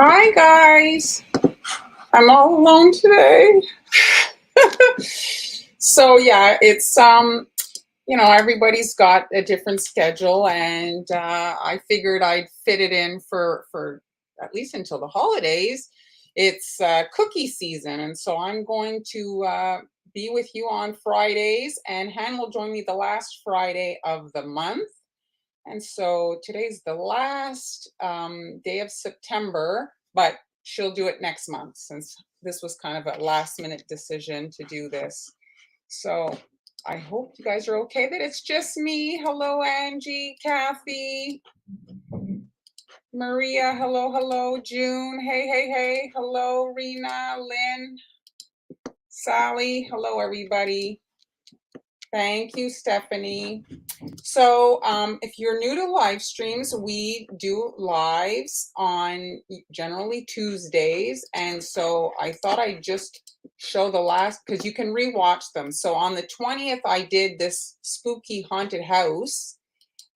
Hi guys, I'm all alone today. So yeah, it's everybody's got a different schedule, and I figured I'd fit it in for at least until the holidays. It's cookie season, and so I'm going to be with you on Fridays, and Han will join me the last Friday of the month. And so today's the last day of September, but she'll do it next month since this was kind of a last minute decision to do this. So I hope you guys are okay that it's just me. Hello, Angie, Kathy, Maria. Hello, hello, June. Hey, hey, hey. Hello, Rena, Lynn, Sally. Hello, everybody. Thank you, Stephanie. So if you're new to live streams, we do lives on generally Tuesdays. And so I thought I'd just show the last, because you can rewatch them. So on the 20th, I did this spooky haunted house.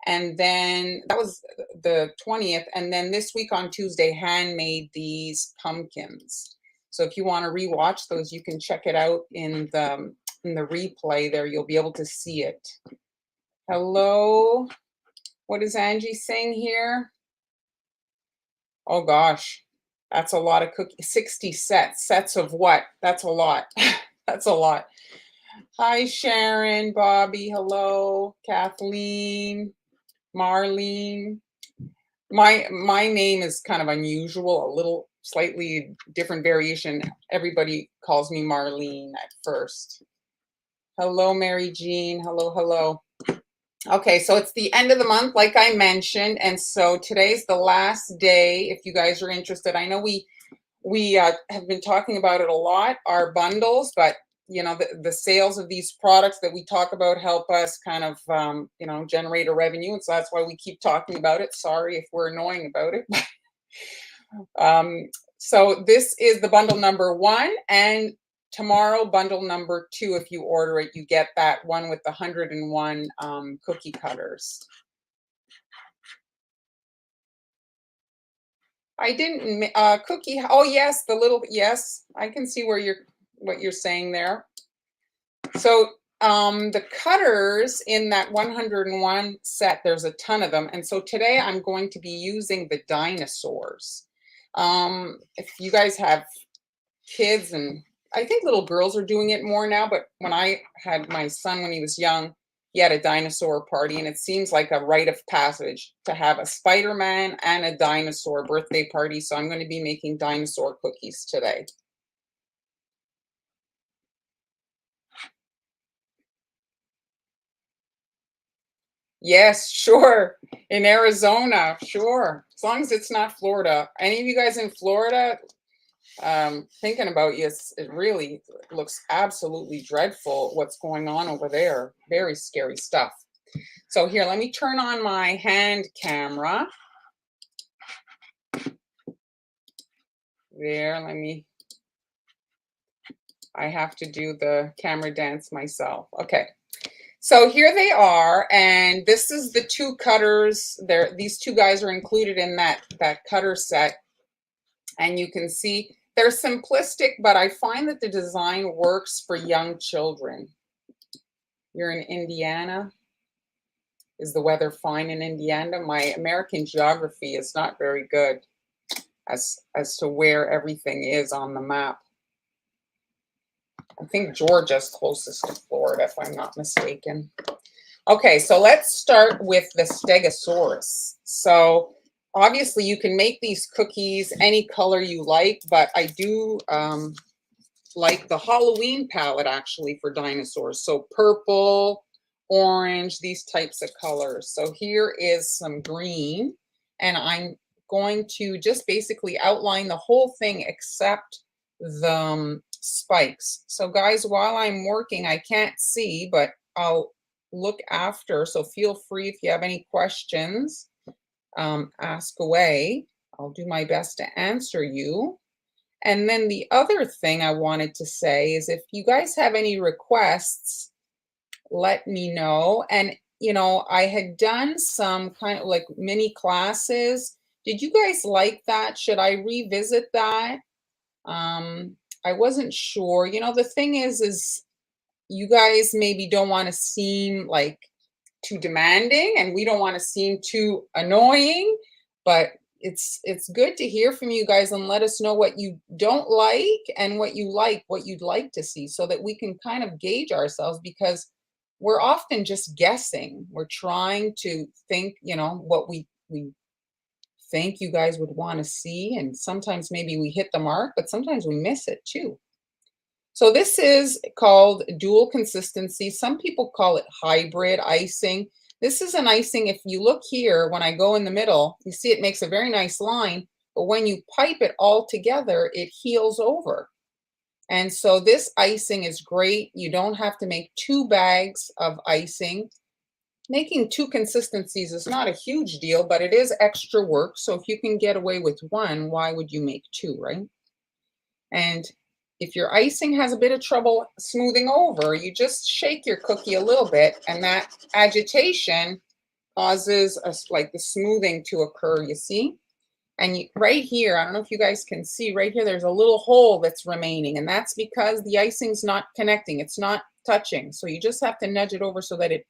And then that was the 20th. And then this week on Tuesday, Han made these pumpkins. So if you want to rewatch those, you can check it out in the replay there. You'll be able to see it. Hello. What is Angie saying here? Oh gosh, that's a lot of cookies. 60 sets. Sets of what? That's a lot. That's a lot. Hi, Sharon, Bobby. Hello, Kathleen, Marlyn. My name is kind of unusual, a little slightly different variation. Everybody calls me Marlyn at first. Hello, Mary Jean. Hello, hello. Okay, so it's the end of the month, like I mentioned, and so today's the last day. If you guys are interested, I know we have been talking about it a lot, our bundles, but the sales of these products that we talk about help us kind of generate a revenue, and so that's why we keep talking about it. Sorry if we're annoying about it. So this is the bundle number 1, and tomorrow bundle number 2. If you order it, you get that one with the 101 cookie cutters. I didn't cookie. Oh yes, the little, yes, I can see what you're saying there. So the cutters in that 101 set, there's a ton of them, and so today I'm going to be using the dinosaurs. If you guys have kids, and I think little girls are doing it more now, but when I had my son when he was young, he had a dinosaur party, and it seems like a rite of passage to have a Spider-Man and a dinosaur birthday party. So I'm going to be making dinosaur cookies today. Yes, sure. In Arizona, sure. As long as it's not Florida. Any of you guys in Florida, thinking about you, it really looks absolutely dreadful what's going on over there. Very scary stuff. So here, let me turn on my hand camera. There, I have to do the camera dance myself. Okay. So here they are, and this is the two cutters. These two guys are included in that cutter set, and you can see they're simplistic, but I find that the design works for young children. You're in Indiana. Is the weather fine in Indiana? My American geography is not very good as to where everything is on the map. I think Georgia's closest to Florida, if I'm not mistaken. Okay, so let's start with the Stegosaurus. So obviously you can make these cookies any color you like, but I do like the Halloween palette actually for dinosaurs. So purple, orange, these types of colors. So here is some green, and I'm going to just basically outline the whole thing except the spikes. So guys, while I'm working, I can't see, but I'll look after. So feel free if you have any questions, ask away. I'll do my best to answer you. And then the other thing I wanted to say is if you guys have any requests, let me know. And, you know, I had done some kind of like mini classes. Did you guys like that? Should I revisit that? I wasn't sure. You know, the thing is you guys maybe don't want to seem like too demanding, and we don't want to seem too annoying, but it's good to hear from you guys and let us know what you don't like and what you like, what you'd like to see, so that we can kind of gauge ourselves, because we're often just guessing. We're trying to think, you know, what we think you guys would want to see, and sometimes maybe we hit the mark, but sometimes we miss it too. So this is called dual consistency. Some people call it hybrid icing. This is an icing, if you look here, when I go in the middle, you see it makes a very nice line, but when you pipe it all together, it heals over. And so this icing is great. You don't have to make 2 bags of icing. Making 2 consistencies is not a huge deal, but it is extra work. So if you can get away with 1, why would you make 2, right? And if your icing has a bit of trouble smoothing over, you just shake your cookie a little bit, and that agitation causes like the smoothing to occur, you see? And right here, I don't know if you guys can see, right here, there's a little hole that's remaining, and that's because the icing's not connecting. It's not touching. So you just have to nudge it over so that it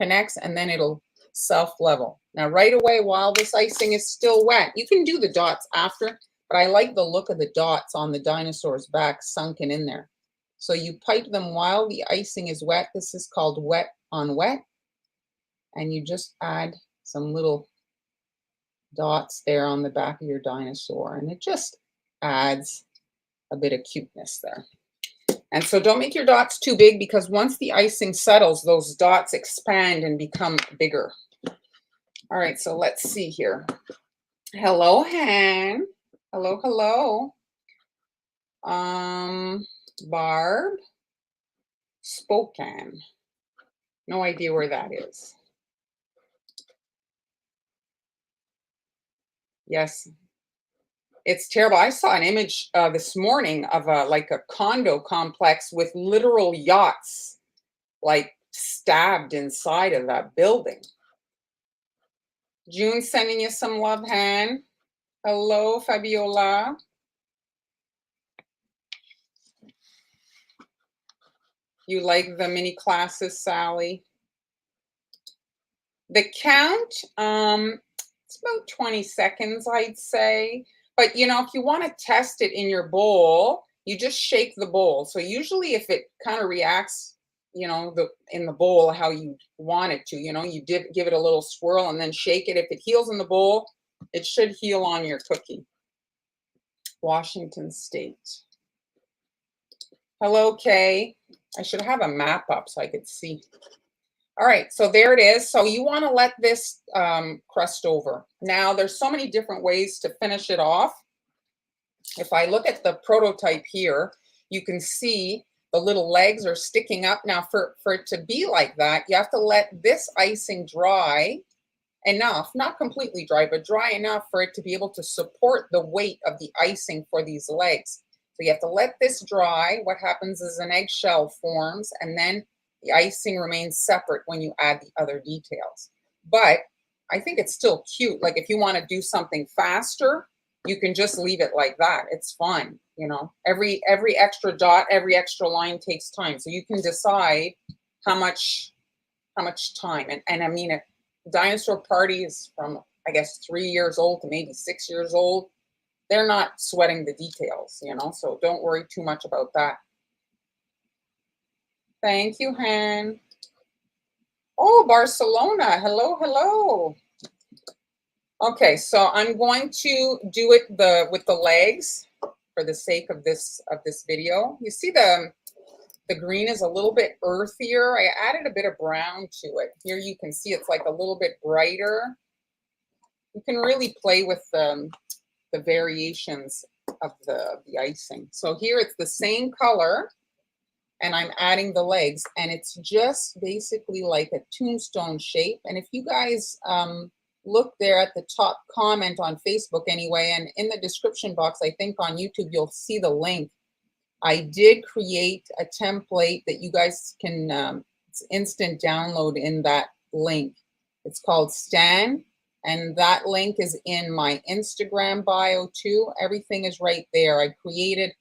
connects, and then it'll self-level. Now, right away, while this icing is still wet, you can do the dots after, but I like the look of the dots on the dinosaur's back sunken in there. So you pipe them while the icing is wet. This is called wet on wet. And you just add some little dots there on the back of your dinosaur, and it just adds a bit of cuteness there. And so don't make your dots too big, because once the icing settles, those dots expand and become bigger. All right, so let's see here. Hello, Han. Hello, hello. Barb. Spokane. No idea where that is. Yes, it's terrible. I saw an image this morning of like a condo complex with literal yachts like stabbed inside of that building. June sending you some love, Han. Hello, Fabiola. You like the mini classes, Sally? The count, it's about 20 seconds, I'd say. But, you know, if you want to test it in your bowl, you just shake the bowl. So usually if it kind of reacts you know, in the bowl how you want it to. You know, you give it a little swirl and then shake it. If it heals in the bowl, it should heal on your cookie. Washington State. Hello, Kay. I should have a map up so I could see. All right, so there it is. So you want to let this crust over. Now, there's so many different ways to finish it off. If I look at the prototype here, you can see the little legs are sticking up. Now, for it to be like that, you have to let this icing dry enough, not completely dry, but dry enough for it to be able to support the weight of the icing for these legs. So you have to let this dry. What happens is an eggshell forms, and then the icing remains separate when you add the other details. But I think it's still cute. Like if you want to do something faster, you can just leave it like that. It's fine. You know, every extra dot, every extra line takes time. So you can decide how much time. And I mean, Dinosaur Party is from, I guess, 3 years old to maybe 6 years old. They're not sweating the details, you know, so don't worry too much about that. Thank you, Han. Oh, Barcelona. Hello, hello. Okay, so I'm going to do it with the legs for the sake of this video. You see the green is a little bit earthier. I added a bit of brown to it. Here you can see it's like a little bit brighter. You can really play with the variations of the icing. So here it's the same color, and I'm adding the legs, and it's just basically like a tombstone shape. And if you guys look there at the top comment on Facebook anyway, and in the description box, I think on YouTube, you'll see the link. I did create a template that you guys can it's instant download in that link. It's called Stan, and that link is in my Instagram bio too. Everything is right there. I created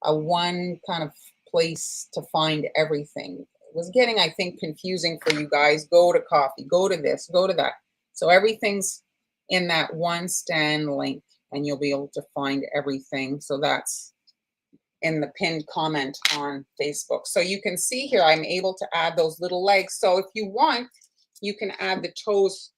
a one kind of place to find everything. It was getting, I think, confusing for you guys. Go to coffee, go to this, go to that. So everything's in that one Stan link, and you'll be able to find everything. So that's in the pinned comment on Facebook. So you can see here, I'm able to add those little legs. So if you want, you can add the toes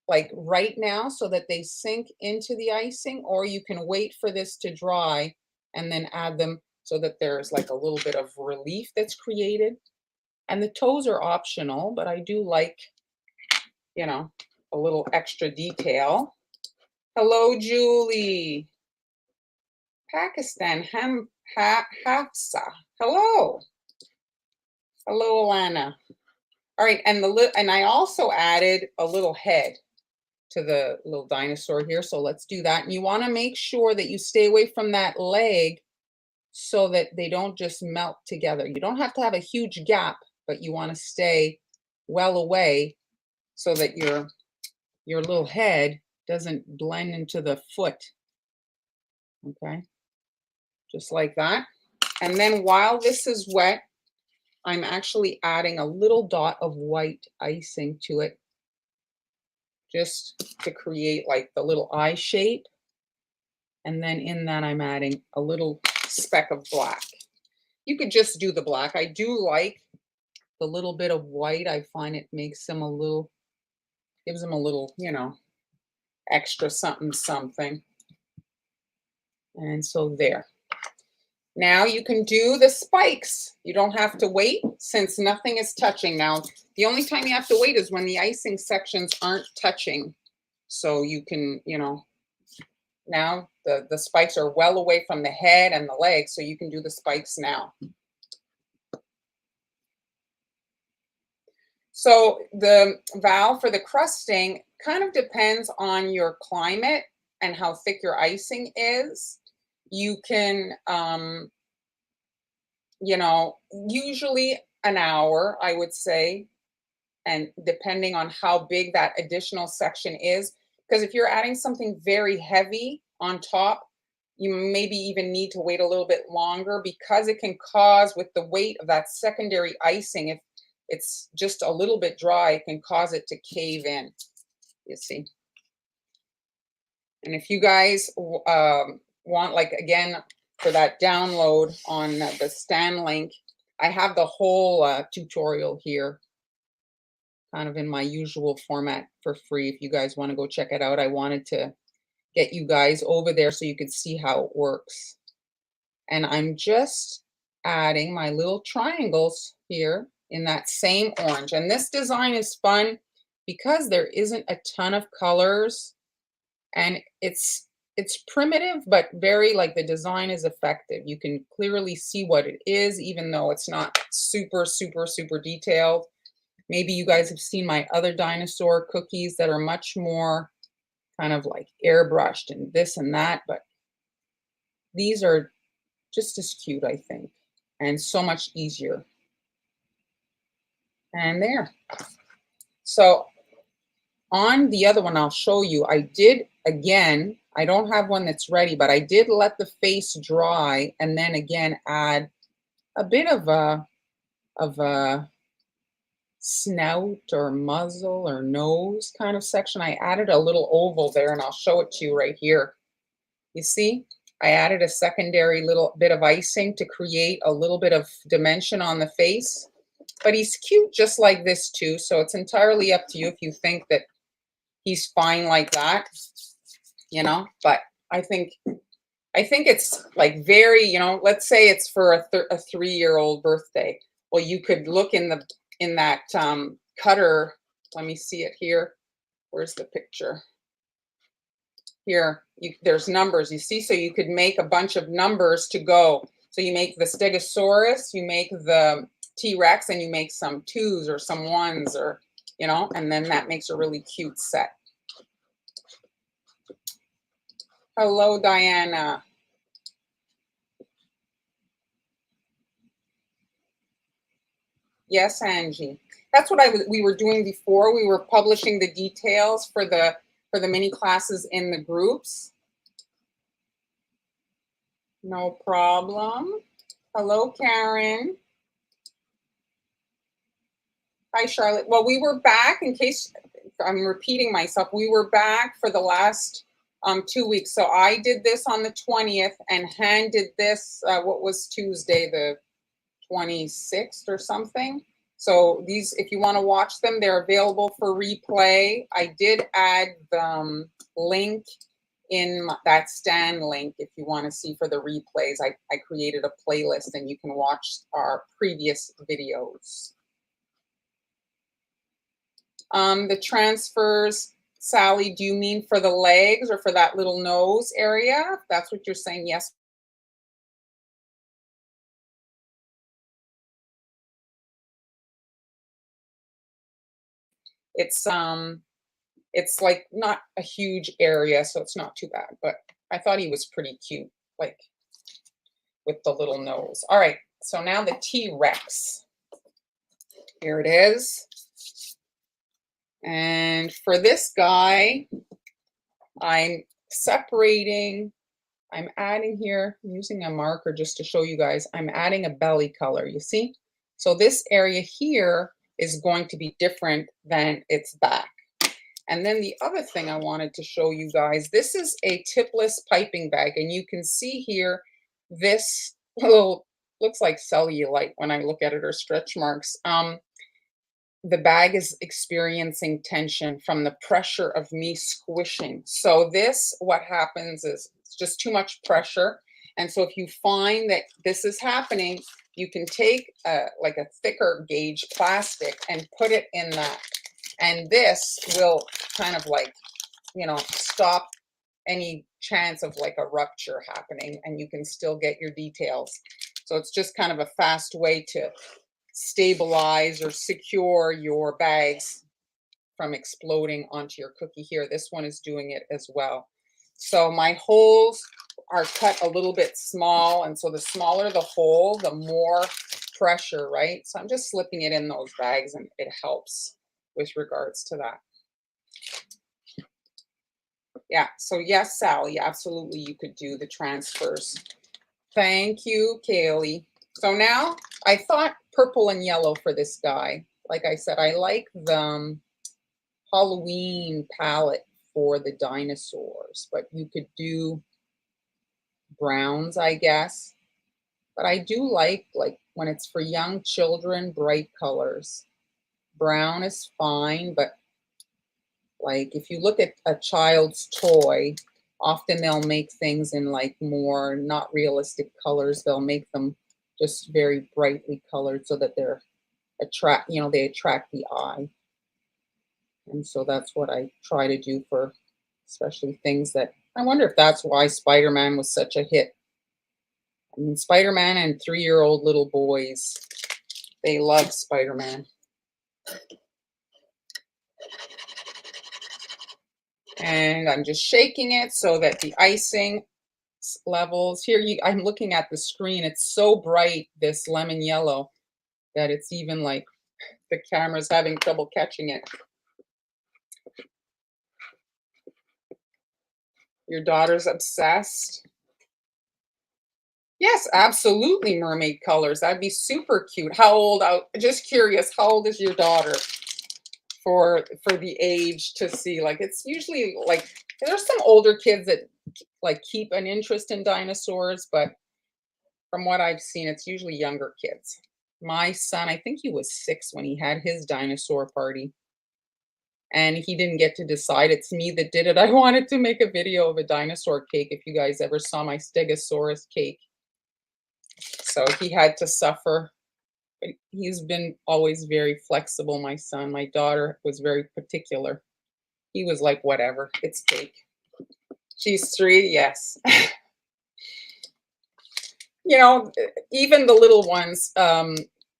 like right now so that they sink into the icing, or you can wait for this to dry and then add them so that there's like a little bit of relief that's created. And the toes are optional, but I do like, you know, a little extra detail. Hello, Julie. Pakistan, Hafsa. Hello. Hello, Alana. All right, and I also added a little head to the little dinosaur here. So let's do that. And you want to make sure that you stay away from that leg so that they don't just melt together. You don't have to have a huge gap, but you want to stay well away so that your little head doesn't blend into the foot. Okay, just like that. And then while this is wet, I'm actually adding a little dot of white icing to it, just to create like the little eye shape. And then in that, I'm adding a little speck of black. You could just do the black. I do like the little bit of white. I find it makes them a little, gives them a little, you know, extra something, something. And so there. Now you can do the spikes. You don't have to wait since nothing is touching. Now, the only time you have to wait is when the icing sections aren't touching. So you can, you know, now the spikes are well away from the head and the legs, so you can do the spikes now. So the valve for the crusting kind of depends on your climate and how thick your icing is. You can, you know, usually an hour, I would say, and depending on how big that additional section is, because if you're adding something very heavy on top, you maybe even need to wait a little bit longer, because it can cause, with the weight of that secondary icing, if it's just a little bit dry, it can cause it to cave in, you see. And if you guys want, like, again, for that download on the Stan link, I have the whole tutorial here, kind of in my usual format for free. If you guys want to go check it out, I wanted to get you guys over there so you could see how it works. And I'm just adding my little triangles here in that same orange. And this design is fun because there isn't a ton of colors, and it's primitive, but very, like, the design is effective. You can clearly see what it is, even though it's not super, super, super detailed. Maybe you guys have seen my other dinosaur cookies that are much more kind of like airbrushed and this and that, but these are just as cute, I think, and so much easier. And there. So on the other one, I'll show you, I did, again, I don't have one that's ready, but I did let the face dry and then again add a bit of a snout or muzzle or nose kind of section. I added a little oval there, and I'll show it to you right here. You see, I added a secondary little bit of icing to create a little bit of dimension on the face. But he's cute just like this too, so it's entirely up to you if you think that he's fine like that, you know. But I think it's like very, you know, let's say it's for a 3-year-old birthday. Well, you could look in that cutter. Let me see it here. Where's the picture? Here, there's numbers, you see, so you could make a bunch of numbers to go. So you make the Stegosaurus, you make the T-Rex, and you make some 2s or some 1s, or, you know, and then that makes a really cute set. Hello, Diana. Yes, Angie. That's what we were doing before. We were publishing the details for the mini classes in the groups. No problem. Hello, Karen. Hi, Charlotte. Well, we were back, in case I'm repeating myself, we were back for the last 2 weeks. So I did this on the 20th, and Han did this, what was Tuesday, the 26th or something. So these, if you want to watch them, they're available for replay. I did add the link in that Stan link if you want to see for the replays. I created a playlist and you can watch our previous videos. The transfers, Sally, do you mean for the legs or for that little nose area? If that's what you're saying, yes. It's like not a huge area, so it's not too bad, but I thought he was pretty cute, like with the little nose. All right, so now the T-Rex. Here it is. And for this guy, I'm separating, I'm adding here, I'm using a marker just to show you guys, I'm adding a belly color, you see? So this area here is going to be different than its back. And then the other thing I wanted to show you guys, this is a tipless piping bag, and you can see here, this little, looks like cellulite when I look at it, or stretch marks. The bag is experiencing tension from the pressure of me squishing. So this, what happens is it's just too much pressure. And so if you find that this is happening, you can take like a thicker gauge plastic and put it in that. And this will kind of like, you know, stop any chance of like a rupture happening, and you can still get your details. So it's just kind of a fast way to stabilize or secure your bags from exploding onto your cookie here. This one is doing it as well. So my holes are cut a little bit small, and so the smaller the hole, the more pressure, right? So I'm just slipping it in those bags, and it helps with regards to that. Yeah, so yes, Sally, absolutely, you could do the transfers. Thank you, Kaylee. So now I thought purple and yellow for this guy. Like I said, I like the Halloween palette for the dinosaurs, but you could do browns, I guess. But I do like when it's for young children, bright colors. Brown is fine, but like if you look at a child's toy, often they'll make things in like more not realistic colors. They'll make them just very brightly colored so that they attract the eye. And so that's what I try to do for especially things that I wonder if that's why Spider-Man was such a hit. I mean, Spider-Man and 3-year-old little boys, they love Spider-Man. And I'm just shaking it so that the icing levels here, I'm looking at the screen. It's so bright, this lemon yellow, that it's even like the camera's having trouble catching it. Your daughter's obsessed? Yes, absolutely, mermaid colors. That'd be super cute. How old? Just curious, how old is your daughter for the age to see? Like, it's usually like there's some older kids that like keep an interest in dinosaurs, but from what I've seen, it's usually younger kids. My son, I think he was 6 when he had his dinosaur party, and he didn't get to decide. It's me that did it. I wanted to make a video of a dinosaur cake. If you guys ever saw my Stegosaurus cake, so he had to suffer. But he's been always very flexible, my son. My daughter was very particular. He was like, whatever, it's cake. She's 3, yes. You know, even the little ones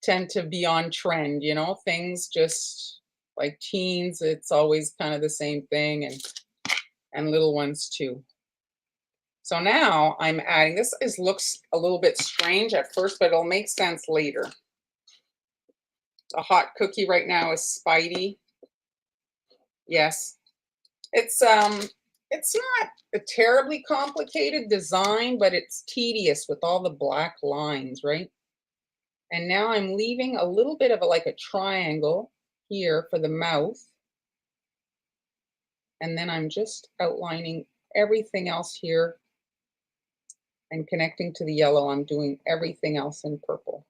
tend to be on trend, things just like teens, it's always kind of the same thing, and little ones too. So now I'm adding, looks a little bit strange at first, but it'll make sense later. A hot cookie right now is Spidey. Yes. It's not a terribly complicated design, but it's tedious with all the black lines, right? And now I'm leaving a little bit of like a triangle here for the mouth. And then I'm just outlining everything else here and connecting to the yellow. I'm doing everything else in purple.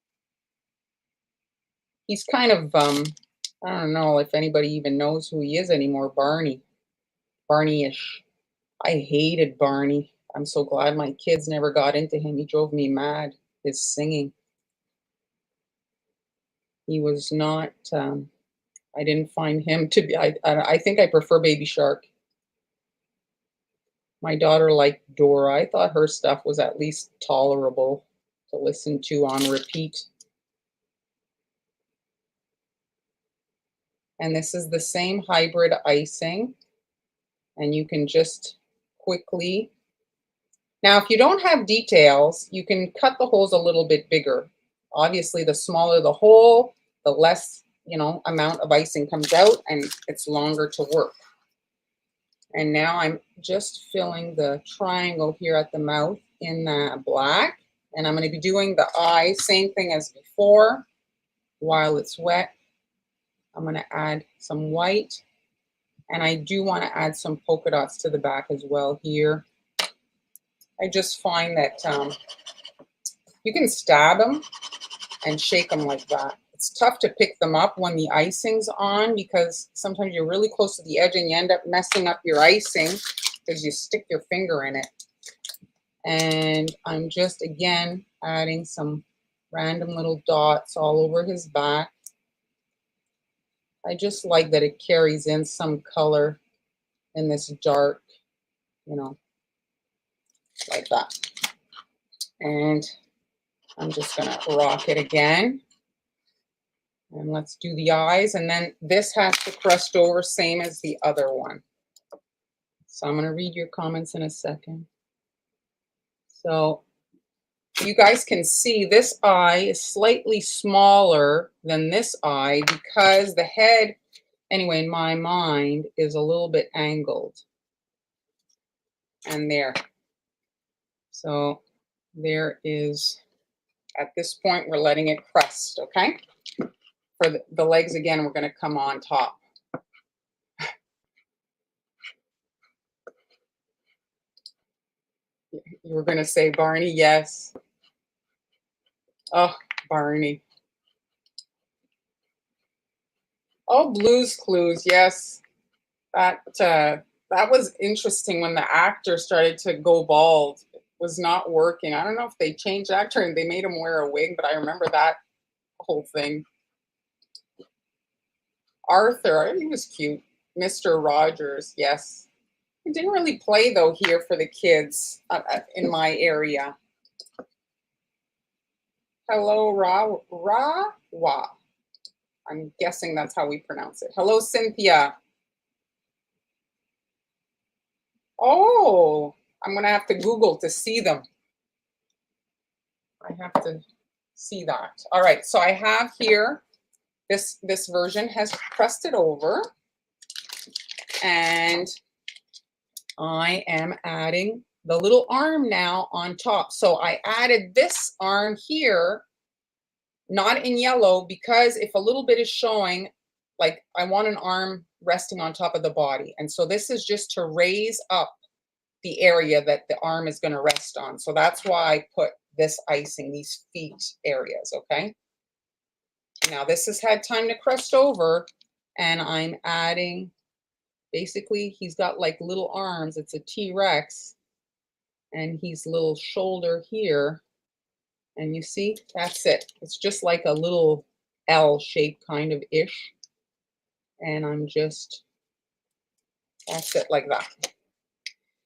He's kind of, I don't know if anybody even knows who he is anymore, Barney-ish. I hated Barney. I'm so glad my kids never got into him. He drove me mad, his singing. He was not, I didn't find him to be, I think I prefer Baby Shark. My daughter liked Dora. I thought her stuff was at least tolerable to listen to on repeat. And this is the same hybrid icing. And you can just quickly, now if you don't have details, you can cut the holes a little bit bigger. Obviously, the smaller the hole, the less, amount of icing comes out, and it's longer to work. And now I'm just filling the triangle here at the mouth in that black. And I'm going to be doing the eye, same thing as before. While it's wet, I'm going to add some white. And I do want to add some polka dots to the back as well here. I just find that you can stab them and shake them like that. It's tough to pick them up when the icing's on because sometimes you're really close to the edge and you end up messing up your icing because you stick your finger in it. And I'm just, again, adding some random little dots all over his back. I just like that it carries in some color in this dark, like that. And I'm just going to rock it again. And let's do the eyes. And then this has to crust over, same as the other one. So I'm going to read your comments in a second. So you guys can see this eye is slightly smaller than this eye because the head, anyway, in my mind, is a little bit angled. And there. So there is, at this point, we're letting it crust, okay? For the legs, again, we're going to come on top. You were going to say, Barney, yes. Oh, Barney. Oh, Blue's Clues. Yes. That was interesting when the actor started to go bald. It was not working. I don't know if they changed the actor and they made him wear a wig, but I remember that whole thing. Arthur, he was cute. Mr. Rogers, yes. He didn't really play though here for the kids in my area. Hello, Wa. I'm guessing that's how we pronounce it. Hello, Cynthia. Oh, I'm gonna have to Google to see them. I have to see that. All right, so I have here, this version has crusted over, and I am adding the little arm now on top. So I added this arm here, not in yellow, because if a little bit is showing, like I want an arm resting on top of the body. And so this is just to raise up the area that the arm is going to rest on. So that's why I put this icing, these feet areas, okay? Now this has had time to crust over, and I'm adding, basically he's got like little arms. It's a T-Rex, and he's little shoulder here. And you see, that's it. It's just like a little L shape kind of ish. And I'm just, that's it like that.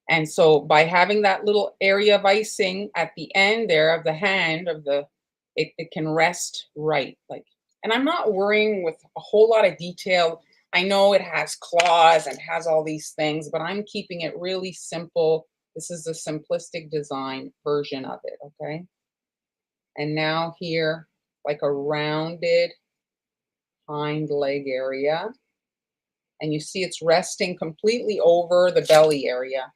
And so by having that little area of icing at the end there of the hand of the, it can rest right. Like, and I'm not worrying with a whole lot of detail. I know it has claws and has all these things, but I'm keeping it really simple. This is a simplistic design version of it, okay? And now here, like a rounded hind leg area. And you see it's resting completely over the belly area.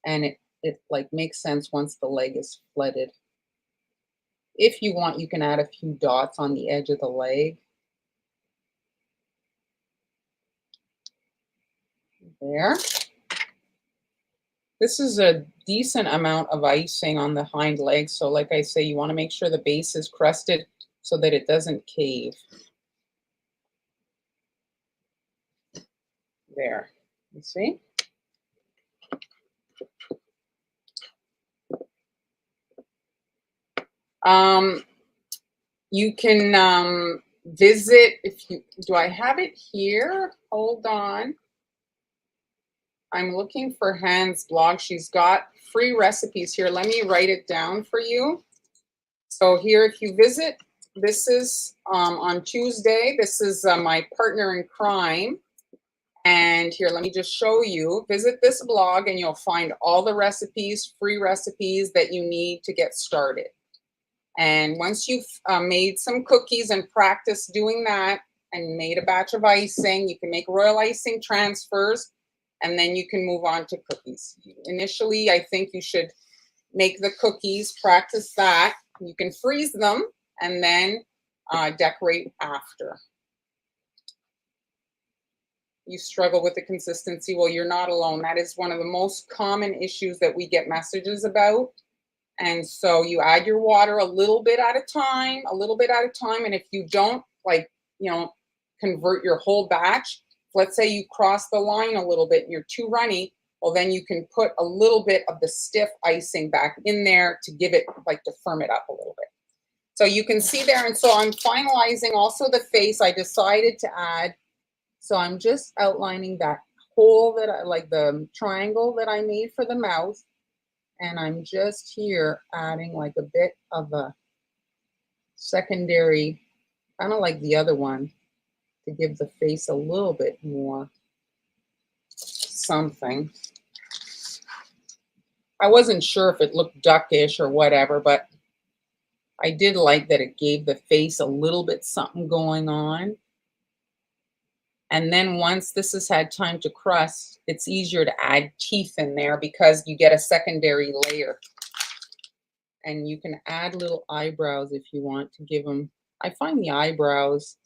And it like makes sense once the leg is flooded. If you want, you can add a few dots on the edge of the leg. There. This is a decent amount of icing on the hind leg. So like I say, you want to make sure the base is crusted so that it doesn't cave. There. You see? You can visit, if you, do I have it here? Hold on. I'm looking for Han's blog. She's got free recipes here. Let me write it down for you. So here, if you visit, this is on Tuesday. This is my partner in crime. And here, let me just show you. Visit this blog and you'll find all the recipes, free recipes that you need to get started. And once you've made some cookies and practiced doing that and made a batch of icing, you can make royal icing transfers, and then you can move on to cookies. Initially, I think you should make the cookies, practice that. You can freeze them and then decorate after. You struggle with the consistency. Well, you're not alone. That is one of the most common issues that we get messages about. And so you add your water a little bit at a time, And if you don't, like, you know, convert your whole batch, let's say you cross the line a little bit and you're too runny, well, then you can put a little bit of the stiff icing back in there to give it, like, to firm it up a little bit. So you can see there. And so I'm finalizing also the face. I decided to add, so I'm just outlining that hole that I, like the triangle that I made for the mouth. And I'm just here adding like a bit of a secondary, kind of like the other one, to give the face a little bit more something. I wasn't sure if it looked duckish or whatever, but I did like that it gave the face a little bit something going on. And then once this has had time to crust, it's easier to add teeth in there because you get a secondary layer. And you can add little eyebrows if you want to give them. I find the eyebrows,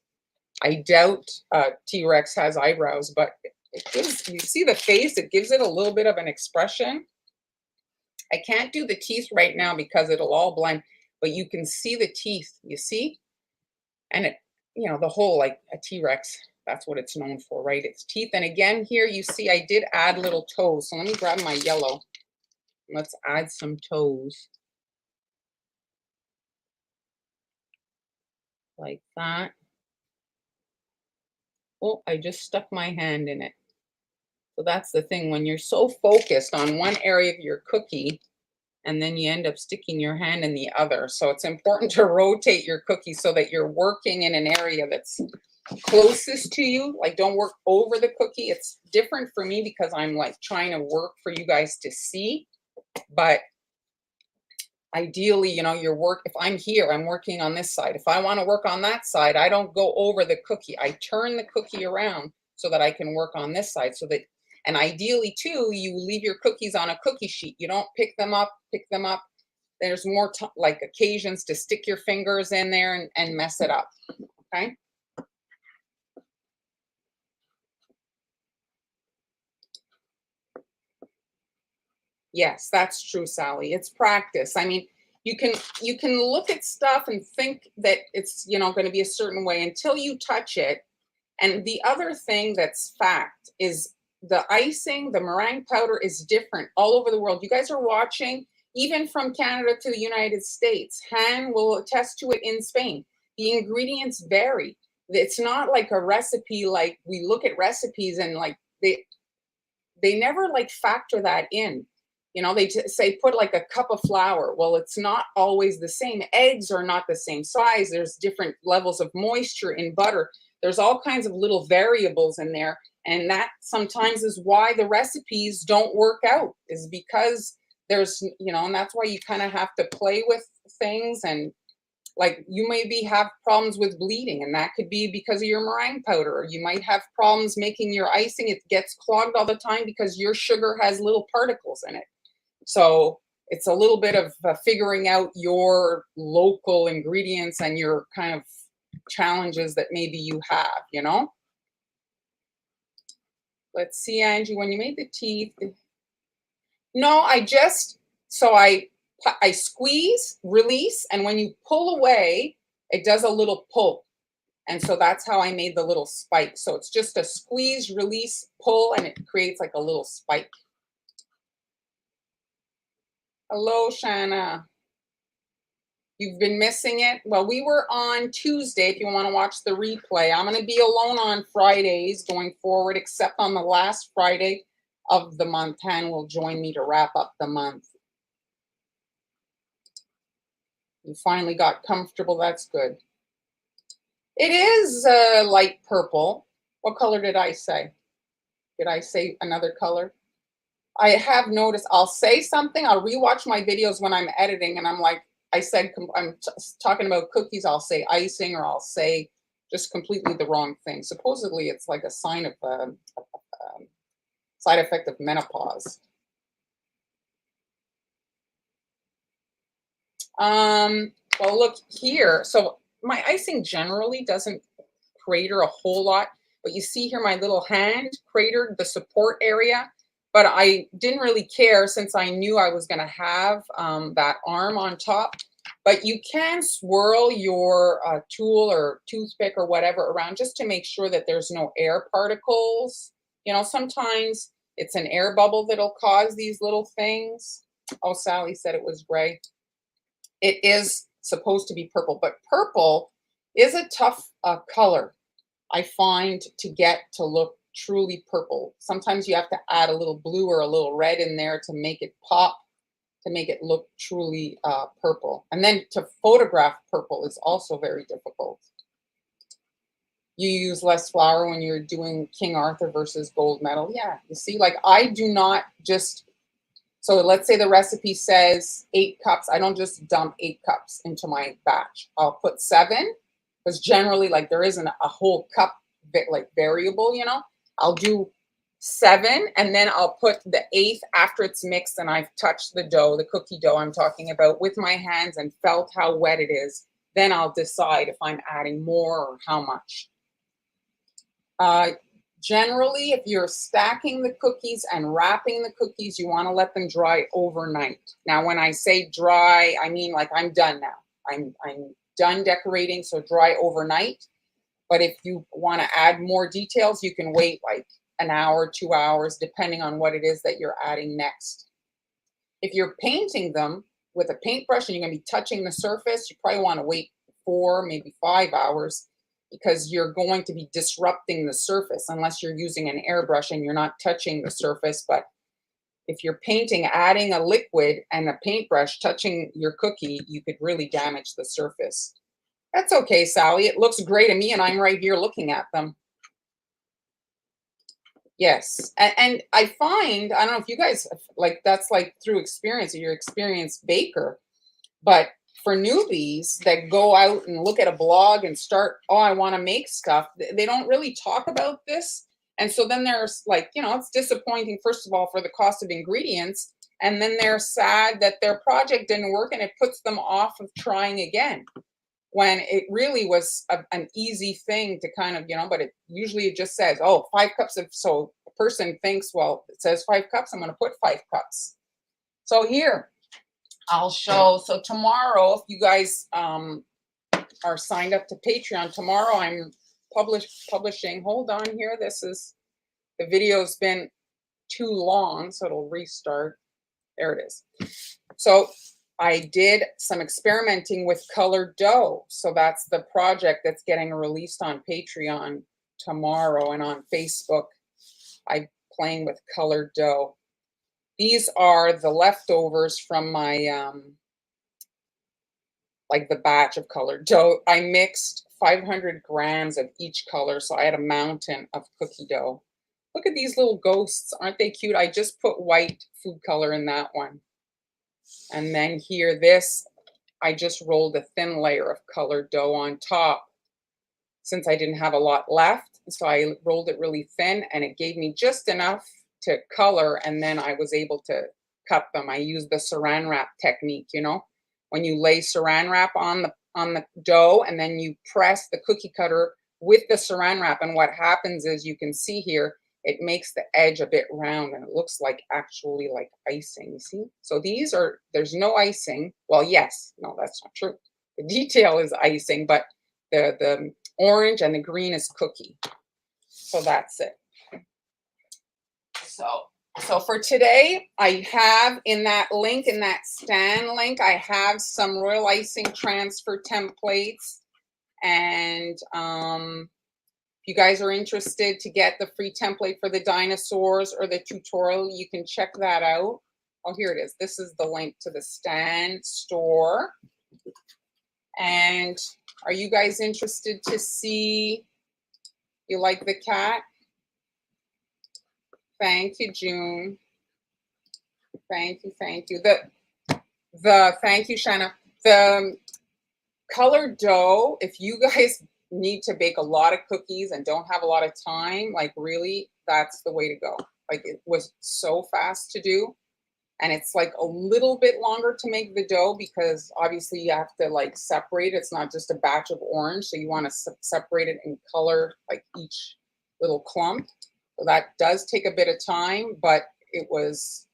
I doubt T-Rex has eyebrows, but it gives, you see the face, it gives it a little bit of an expression. I can't do the teeth right now because it'll all blend. but you can see the teeth, you see? And it, the whole, like a T-Rex, that's what it's known for, right? Its teeth. And again, here you see I did add little toes. So let me grab my yellow. Let's add some toes. Like that. Oh, I just stuck my hand in it. So that's the thing. When you're so focused on one area of your cookie, and then you end up sticking your hand in the other. So it's important to rotate your cookie so that you're working in an area that's closest to you. Like, don't work over the cookie. It's different for me because I'm like trying to work for you guys to see. But ideally, if I'm here, I'm working on this side. If I want to work on that side, I don't go over the cookie. I turn the cookie around so that I can work on this side. And ideally too, you leave your cookies on a cookie sheet. You don't pick them up. There's more like occasions to stick your fingers in there and mess it up. Okay. Yes, that's true, Sally. It's practice. I mean, you can look at stuff and think that it's, going to be a certain way until you touch it. And the other thing that's fact is the icing, the meringue powder is different all over the world. You guys are watching, even from Canada to the United States. Han will attest to it in Spain. The ingredients vary. It's not like a recipe, like we look at recipes and like they never like factor that in. They say put like a cup of flour. Well, it's not always the same. Eggs are not the same size. There's different levels of moisture in butter. There's all kinds of little variables in there. And that sometimes is why the recipes don't work out, is because there's, and that's why you kind of have to play with things. And like you maybe have problems with bleeding, and that could be because of your meringue powder. Or you might have problems making your icing. It gets clogged all the time because your sugar has little particles in it. So it's a little bit of figuring out your local ingredients and your kind of challenges that maybe you have. Let's see, Angie, when you made the teeth. No, I squeeze, release, and when you pull away, it does a little pull. And so that's how I made the little spike. So it's just a squeeze, release, pull, and it creates like a little spike. Hello, Shanna. You've been missing it? Well, we were on Tuesday if you want to watch the replay. I'm going to be alone on Fridays going forward, except on the last Friday of the month. Han will join me to wrap up the month. You finally got comfortable. That's good. It is light purple. What color did I say? Did I say another color? I have noticed I'll say something. I'll rewatch my videos when I'm editing, and I'm like, I'm talking about cookies. I'll say icing, or I'll say just completely the wrong thing. Supposedly, it's like a sign of side effect of menopause. Well, look here. So my icing generally doesn't crater a whole lot, but you see here my little hand cratered the support area. But I didn't really care since I knew I was going to have that arm on top. But you can swirl your tool or toothpick or whatever around just to make sure that there's no air particles. Sometimes it's an air bubble that'll cause these little things. Oh, Sally said it was gray. It is supposed to be purple, but purple is a tough color, I find, to get to look truly purple. Sometimes you have to add a little blue or a little red in there to make it pop, to make it look truly purple. And then to photograph purple is also very difficult. You use less flour when you're doing King Arthur versus gold medal. Yeah, you see, like I do not just, so let's say the recipe says 8 cups. I don't just dump 8 cups into my batch. I'll put 7, because generally like there isn't a whole cup like variable, I'll do 7, and then I'll put the 8th after it's mixed and I've touched the dough, the cookie dough I'm talking about, with my hands and felt how wet it is. Then I'll decide if I'm adding more or how much. Generally, if you're stacking the cookies and wrapping the cookies, you want to let them dry overnight. Now, when I say dry, I mean like I'm done now. I'm done decorating, so dry overnight. But if you want to add more details, you can wait like an hour, 2 hours, depending on what it is that you're adding next. If you're painting them with a paintbrush and you're going to be touching the surface, you probably want to wait 4, maybe 5 hours, because you're going to be disrupting the surface unless you're using an airbrush and you're not touching the surface. But if you're painting, adding a liquid and a paintbrush touching your cookie, you could really damage the surface. That's okay, Sally. It looks great to me, and I'm right here looking at them. Yes. And I find, I don't know if you guys, like, that's like through experience, or you're experienced baker, but for newbies that go out and look at a blog and start, oh, I want to make stuff, they don't really talk about this. And so then there's like, it's disappointing, first of all, for the cost of ingredients. And then they're sad that their project didn't work, and it puts them off of trying again, when it really was an easy thing to kind of, but it just says, oh, 5 cups of, so a person thinks, well, it says 5 cups, I'm going to put 5 cups. So here, I'll show, so tomorrow, if you guys are signed up to Patreon, tomorrow I'm publishing, hold on here, the video's been too long, so it'll restart. There it is. So I did some experimenting with colored dough. So that's the project that's getting released on Patreon tomorrow, and on Facebook, I'm playing with colored dough. These are the leftovers from my, like the batch of colored dough. I mixed 500 grams of each color, so I had a mountain of cookie dough. Look at these little ghosts. Aren't they cute? I just put white food color in that one. And then here, I just rolled a thin layer of colored dough on top, since I didn't have a lot left. So I rolled it really thin, and it gave me just enough to color, and then I was able to cut them. I used the saran wrap technique, when you lay saran wrap on the dough, and then you press the cookie cutter with the saran wrap, and what happens is, you can see here, it makes the edge a bit round, and it looks like actually like icing, you see? So there's no icing. Well, yes, no, that's not true. The detail is icing, but the orange and the green is cookie. So that's it. So for today, I have in that link, in that Stan link, I have some royal icing transfer templates. And if you guys are interested to get the free template for the dinosaurs or the tutorial, you can check that out. Oh, here it is. This is the link to the Stan store. And are you guys interested to see? You like the cat? Thank you, June. Thank you, thank you. Thank you, Shanna. The colored dough, if you guys need to bake a lot of cookies and don't have a lot of time, like really, that's the way to go. Like, it was so fast to do. And it's like a little bit longer to make the dough, because obviously you have to like separate. It's not just a batch of orange. So you want to separate it and color like each little clump. So that does take a bit of time, but it was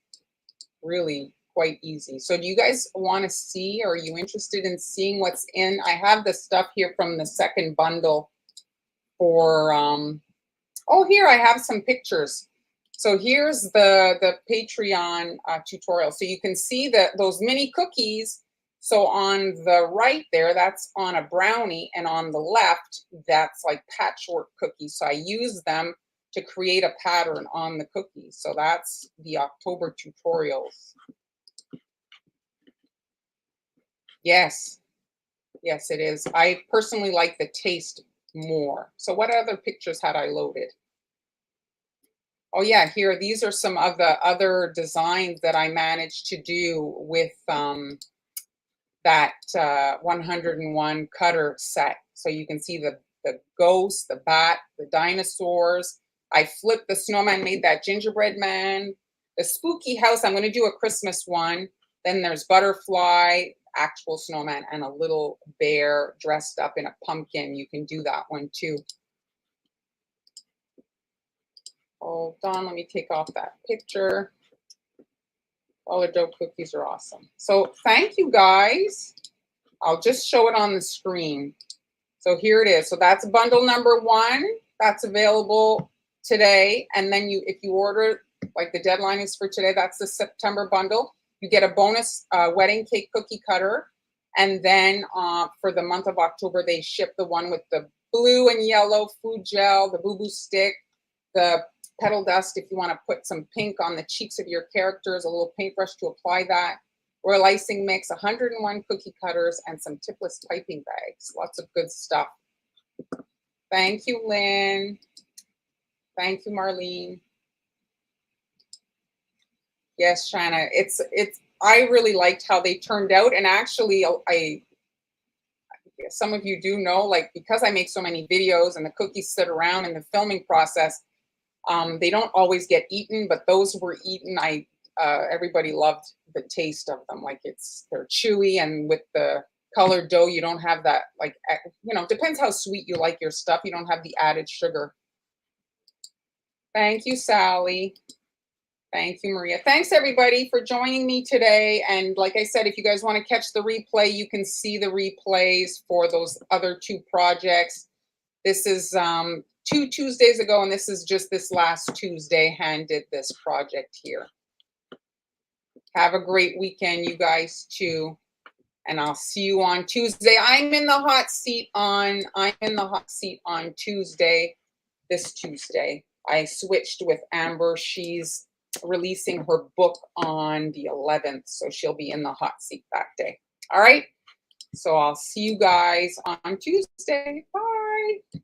really quite easy. So do you guys want to see, or are you interested in seeing what's in? I have the stuff here from the second bundle for, oh, here I have some pictures. So here's the Patreon tutorial. So you can see those mini cookies. So on the right there, that's on a brownie, and on the left, that's like patchwork cookies. So I use them to create a pattern on the cookies. So that's the October tutorials. Yes, yes, it is. I personally like the taste more. So what other pictures had I loaded? Oh yeah, here, these are some of the other designs that I managed to do with that 101 cutter set. So you can see the ghost, the bat, the dinosaurs. I flipped the snowman, made that gingerbread man. The spooky house, I'm going to do a Christmas one. Then there's butterfly, actual snowman, and a little bear dressed up in a pumpkin. You can do that one too. Hold on, let me take off that picture. All the dough cookies are awesome. So thank you guys. I'll just show it on the screen. So here it is. So that's bundle number 1. That's available today. And then if you order, like the deadline is for today, that's the September bundle. You get a bonus wedding cake cookie cutter. And then for the month of October, they ship the one with the blue and yellow food gel, the boo-boo stick, the petal dust if you want to put some pink on the cheeks of your characters, a little paintbrush to apply that, royal icing mix, 101 cookie cutters, and some tipless piping bags. Lots of good stuff. Thank you, Lynn. Thank you, Marlene. Yes, Shanna, I really liked how they turned out. And actually, some of you do know, like, because I make so many videos and the cookies sit around in the filming process, they don't always get eaten, but those were eaten. Everybody loved the taste of them. Like they're chewy, and with the colored dough, you don't have that, like, depends how sweet you like your stuff. You don't have the added sugar. Thank you, Sally. Thank you, Maria. Thanks, everybody, for joining me today. And like I said, if you guys want to catch the replay, you can see the replays for those other 2 projects. This is 2 Tuesdays ago, and this is just this last Tuesday, hand did this project here. Have a great weekend, you guys, too. And I'll see you on Tuesday. I'm in the hot seat on Tuesday, this Tuesday. I switched with Amber. She's releasing her book on the 11th, so she'll be in the hot seat that day. All right. So I'll see you guys on Tuesday. Bye.